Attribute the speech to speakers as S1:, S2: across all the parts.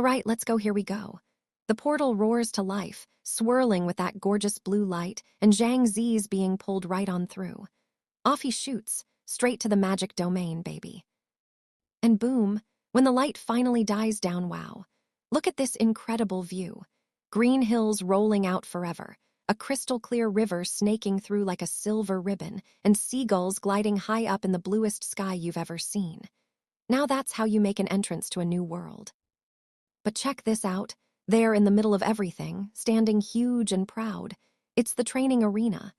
S1: right, let's go, here we go. The portal roars to life, swirling with that gorgeous blue light, and Zhang Zi's being pulled right on through. Off he shoots, straight to the magic domain, baby. And boom, when the light finally dies down, wow. Look at this incredible view. Green hills rolling out forever, a crystal-clear river snaking through like a silver ribbon, and seagulls gliding high up in the bluest sky you've ever seen. Now that's how you make an entrance to a new world. But check this out. There in the middle of everything, standing huge and proud, it's the training arena.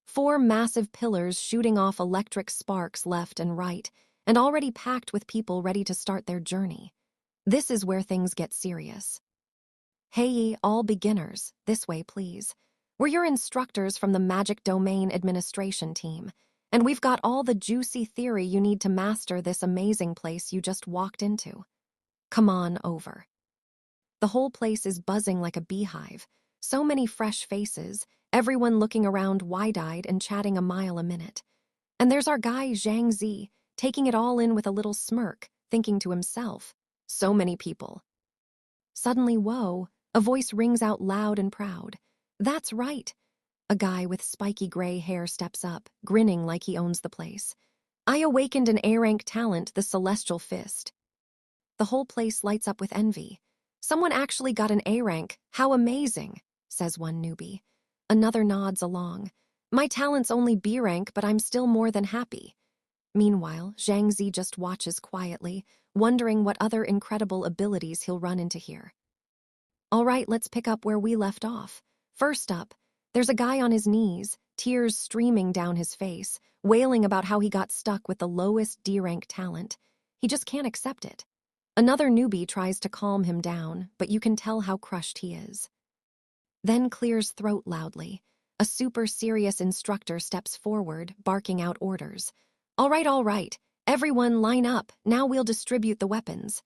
S1: 4 massive pillars shooting off electric sparks left and right, and already packed with people ready to start their journey. This is where things get serious. Hey, all beginners, this way, please. We're your instructors from the Magic Domain Administration team, and we've got all the juicy theory you need to master this amazing place you just walked into. Come on over. The whole place is buzzing like a beehive. So many fresh faces, everyone looking around wide-eyed and chatting a mile a minute. And there's our guy, Zhang Zi, taking it all in with a little smirk, thinking to himself, so many people. Suddenly, whoa, a voice rings out loud and proud. That's right. A guy with spiky gray hair steps up, grinning like he owns the place. I awakened an A-rank talent, the Celestial Fist. The whole place lights up with envy. Someone actually got an A rank. How amazing, says one newbie. Another nods along. My talent's only B rank, but I'm still more than happy. Meanwhile, Zhang Zi just watches quietly, wondering what other incredible abilities he'll run into here. All right, let's pick up where we left off. First up, there's a guy on his knees, tears streaming down his face, wailing about how he got stuck with the lowest D rank talent. He just can't accept it. Another newbie tries to calm him down, but you can tell how crushed he is. Then clears throat loudly. A super serious instructor steps forward, barking out orders. All right, everyone line up, now we'll distribute the weapons.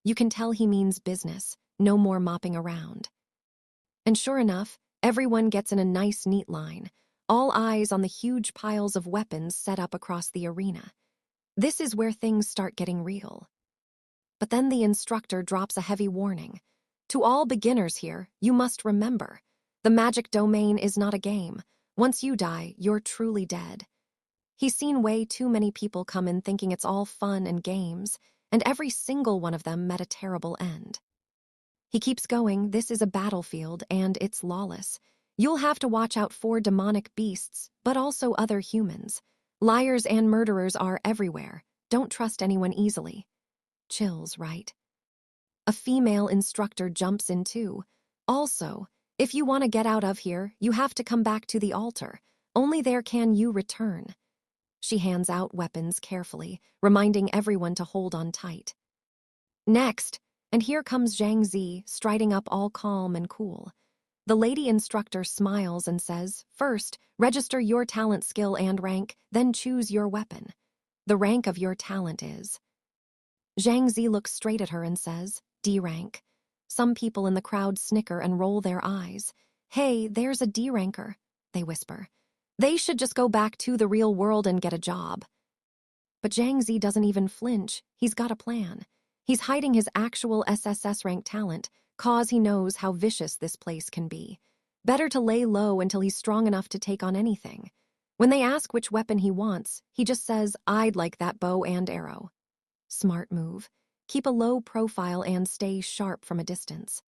S1: You can tell he means business, no more mopping around. And sure enough, everyone gets in a nice, neat line, all eyes on the huge piles of weapons set up across the arena. This is where things start getting real. But then the instructor drops a heavy warning. To all beginners here, you must remember, the magic domain is not a game. Once you die, you're truly dead. He's seen way too many people come in thinking it's all fun and games, and every single one of them met a terrible end. He keeps going, this is a battlefield, and it's lawless. You'll have to watch out for demonic beasts, but also other humans. Liars and murderers are everywhere. Don't trust anyone easily. Chills, right? A female instructor jumps in too. Also, if you want to get out of here, you have to come back to the altar. Only there can you return. She hands out weapons carefully, reminding everyone to hold on tight. Next, and here comes Zhang Zi, striding up all calm and cool. The lady instructor smiles and says, first, register your talent skill and rank, then choose your weapon. The rank of your talent is... Zhang Zi looks straight at her and says, D rank. Some people in the crowd snicker and roll their eyes. Hey, there's a D ranker, they whisper. They should just go back to the real world and get a job. But Zhang Zi doesn't even flinch. He's got a plan. He's hiding his actual SSS rank talent, cause he knows how vicious this place can be. Better to lay low until he's strong enough to take on anything. When they ask which weapon he wants, he just says, I'd like that bow and arrow. Smart move. Keep a low profile and stay sharp from a distance.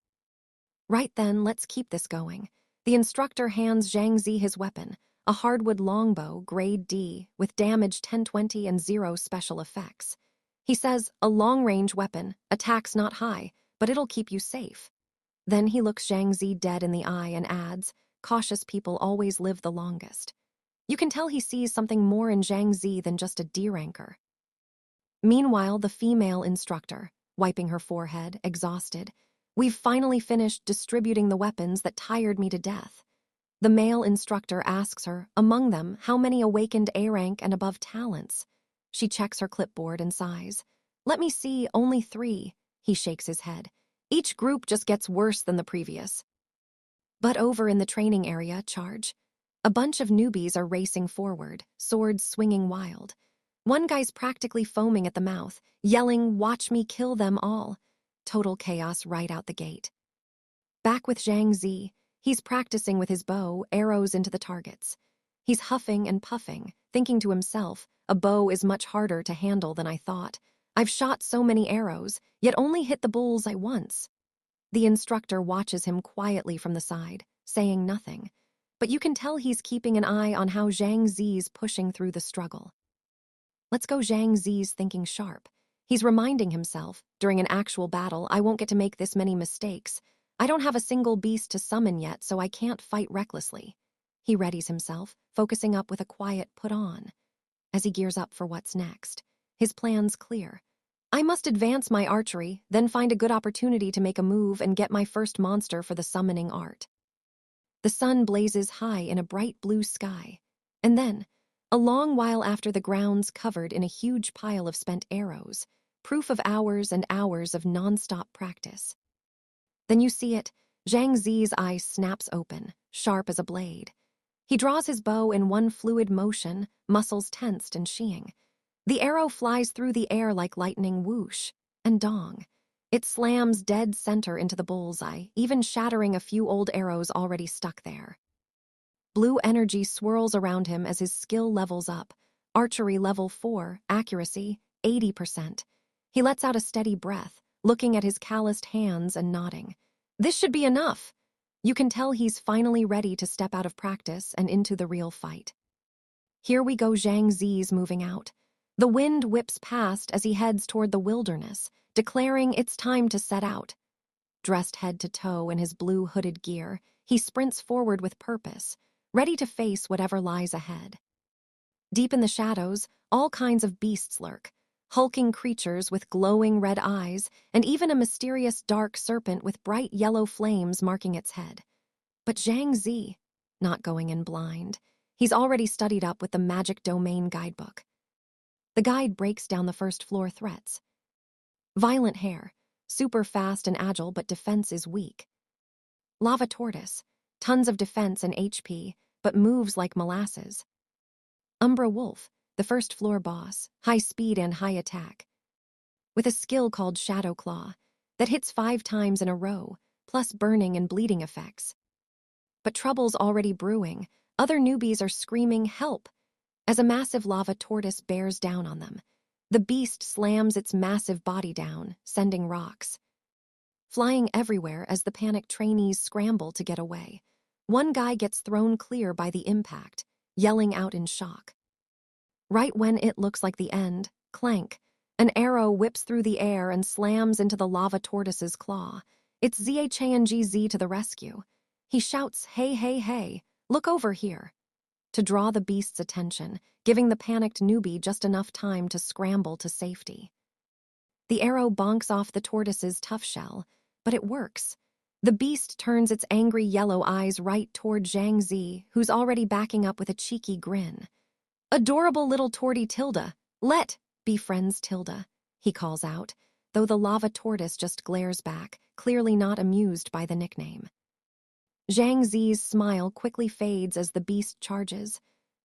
S1: Right then, let's keep this going. The instructor hands Zhang Zi his weapon, a hardwood longbow, grade D, with damage 1020 and 0 special effects. He says, a long-range weapon, attacks not high, but it'll keep you safe. Then he looks Zhang Zi dead in the eye and adds, cautious people always live the longest. You can tell he sees something more in Zhang Zi than just a D ranker. Meanwhile, the female instructor, wiping her forehead, exhausted, we've finally finished distributing the weapons that tired me to death. The male instructor asks her, among them, how many awakened A rank and above talents. She checks her clipboard and sighs. Let me see, only 3. He shakes his head. Each group just gets worse than the previous. But over in the training area, charge. A bunch of newbies are racing forward, swords swinging wild. One guy's practically foaming at the mouth, yelling, watch me kill them all. Total chaos right out the gate. Back with Zhang Zi, he's practicing with his bow, arrows into the targets. He's huffing and puffing, thinking to himself, a bow is much harder to handle than I thought. I've shot so many arrows, yet only hit the bullseye once. The instructor watches him quietly from the side, saying nothing. But you can tell he's keeping an eye on how Zhang Zi's pushing through the struggle. Let's go, Zhang Zi's thinking sharp. He's reminding himself, during an actual battle, I won't get to make this many mistakes. I don't have a single beast to summon yet, so I can't fight recklessly. He readies himself, focusing up with a quiet put on. As he gears up for what's next, his plan's clear. I must advance my archery, then find a good opportunity to make a move and get my first monster for the summoning art. The sun blazes high in a bright blue sky, and then, a long while after, the ground's covered in a huge pile of spent arrows, proof of hours and hours of non-stop practice. Then you see it, Zhang Zi's eye snaps open, sharp as a blade. He draws his bow in one fluid motion, muscles tensed and sheeing. The arrow flies through the air like lightning, whoosh, and dong. It slams dead center into the bullseye, even shattering a few old arrows already stuck there. Blue energy swirls around him as his skill levels up. Archery level 4, accuracy 80%. He lets out a steady breath, looking at his calloused hands and nodding. This should be enough. You can tell he's finally ready to step out of practice and into the real fight. Here we go, Zhang Zi's moving out. The wind whips past as he heads toward the wilderness, declaring it's time to set out. Dressed head to toe in his blue hooded gear, he sprints forward with purpose, ready to face whatever lies ahead. Deep in the shadows, all kinds of beasts lurk, hulking creatures with glowing red eyes, and even a mysterious dark serpent with bright yellow flames marking its head. But Zhang Zi, not going in blind, he's already studied up with the Magic Domain guidebook. The guide breaks down the first floor threats. Violent hare, super fast and agile, but defense is weak. Lava tortoise, tons of defense and HP, but moves like molasses. Umbra wolf, the first floor boss, high speed and high attack, with a skill called Shadow Claw that hits 5 times in a row, plus burning and bleeding effects. But trouble's already brewing. Other newbies are screaming help as a massive lava tortoise bears down on them. The beast slams its massive body down, sending rocks flying everywhere as the panicked trainees scramble to get away. One guy gets thrown clear by the impact, yelling out in shock. Right when it looks like the end, clank, an arrow whips through the air and slams into the lava tortoise's claw. It's ZHANGZ to the rescue. He shouts, hey, hey, hey, look over here, to draw the beast's attention, giving the panicked newbie just enough time to scramble to safety. The arrow bonks off the tortoise's tough shell, but it works. The beast turns its angry yellow eyes right toward Zhang Zi, who's already backing up with a cheeky grin. Adorable little torty Tilda, befriends Tilda, he calls out, though the lava tortoise just glares back, clearly not amused by the nickname. Zhang Zi's smile quickly fades as the beast charges.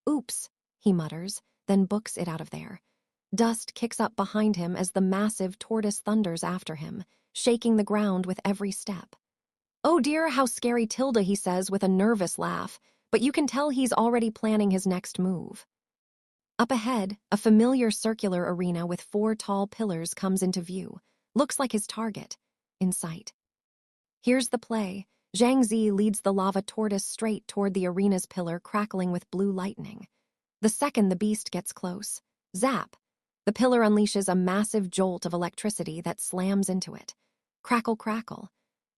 S1: Oops, he mutters, then books it out of there. Dust kicks up behind him as the massive tortoise thunders after him, shaking the ground with every step. Oh dear, how scary, Tilda, he says with a nervous laugh, but you can tell he's already planning his next move. Up ahead, a familiar circular arena with 4 tall pillars comes into view. Looks like his target, in sight. Here's the play. Zhang Zi leads the lava tortoise straight toward the arena's pillar, crackling with blue lightning. The second the beast gets close, zap! The pillar unleashes a massive jolt of electricity that slams into it. Crackle, crackle.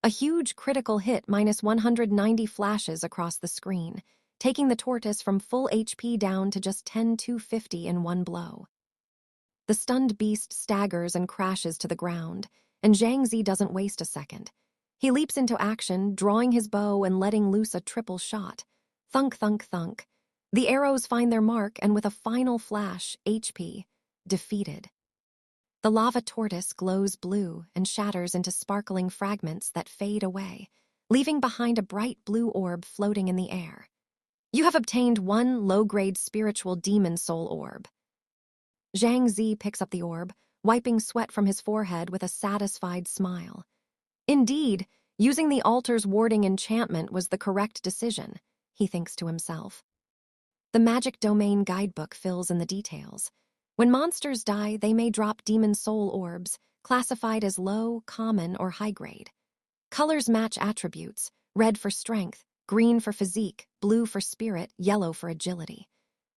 S1: A huge critical hit minus 190 flashes across the screen, taking the tortoise from full HP down to just 10,250 in one blow. The stunned beast staggers and crashes to the ground, and Zhang Zi doesn't waste a second. He leaps into action, drawing his bow and letting loose a triple shot. Thunk, thunk, thunk. The arrows find their mark, and with a final flash, HP, defeated. The lava tortoise glows blue and shatters into sparkling fragments that fade away, leaving behind a bright blue orb floating in the air. You have obtained 1 low-grade spiritual demon soul orb. Zhang Zi picks up the orb, wiping sweat from his forehead with a satisfied smile. Indeed, using the altar's warding enchantment was the correct decision, he thinks to himself. The magic domain guidebook fills in the details. When monsters die, they may drop demon soul orbs, classified as low, common, or high grade. Colors match attributes: red for strength, green for physique, blue for spirit, yellow for agility.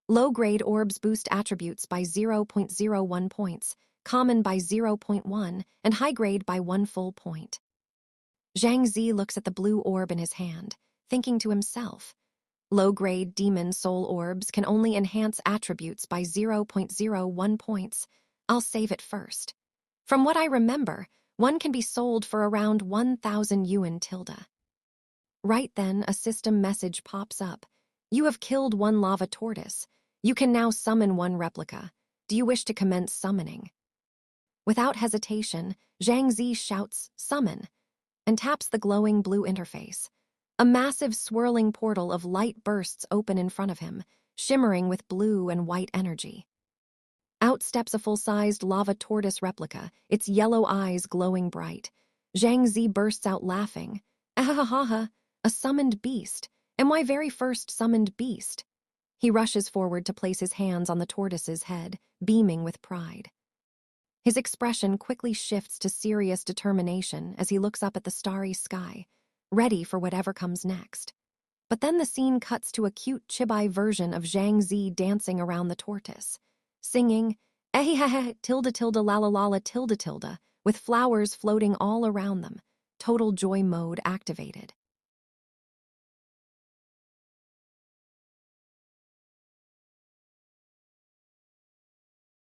S1: Low-grade orbs boost attributes by 0.01 points, common by 0.1, and high-grade by 1 full point. Zhang Zi looks at the blue orb in his hand, thinking to himself, low-grade demon soul orbs can only enhance attributes by 0.01 points. I'll save it first. From what I remember, one can be sold for around 1,000 yuan tilde. Right then, a system message pops up. You have killed one lava tortoise. You can now summon one replica. Do you wish to commence summoning? Without hesitation, Zhang Zi shouts, "Summon," and taps the glowing blue interface. A massive swirling portal of light bursts open in front of him, shimmering with blue and white energy. Out steps a full-sized lava tortoise replica, its yellow eyes glowing bright. Zhang Zi bursts out laughing. Ahahaha, a summoned beast, and my very first summoned beast. He rushes forward to place his hands on the tortoise's head, beaming with pride. His expression quickly shifts to serious determination as he looks up at the starry sky, ready for whatever comes next. But then the scene cuts to a cute chibai version of Zhang Zi dancing around the tortoise, singing, "Ehehehe, tilde tilde la la la la tilde tilde," with flowers floating all around them, total joy mode activated.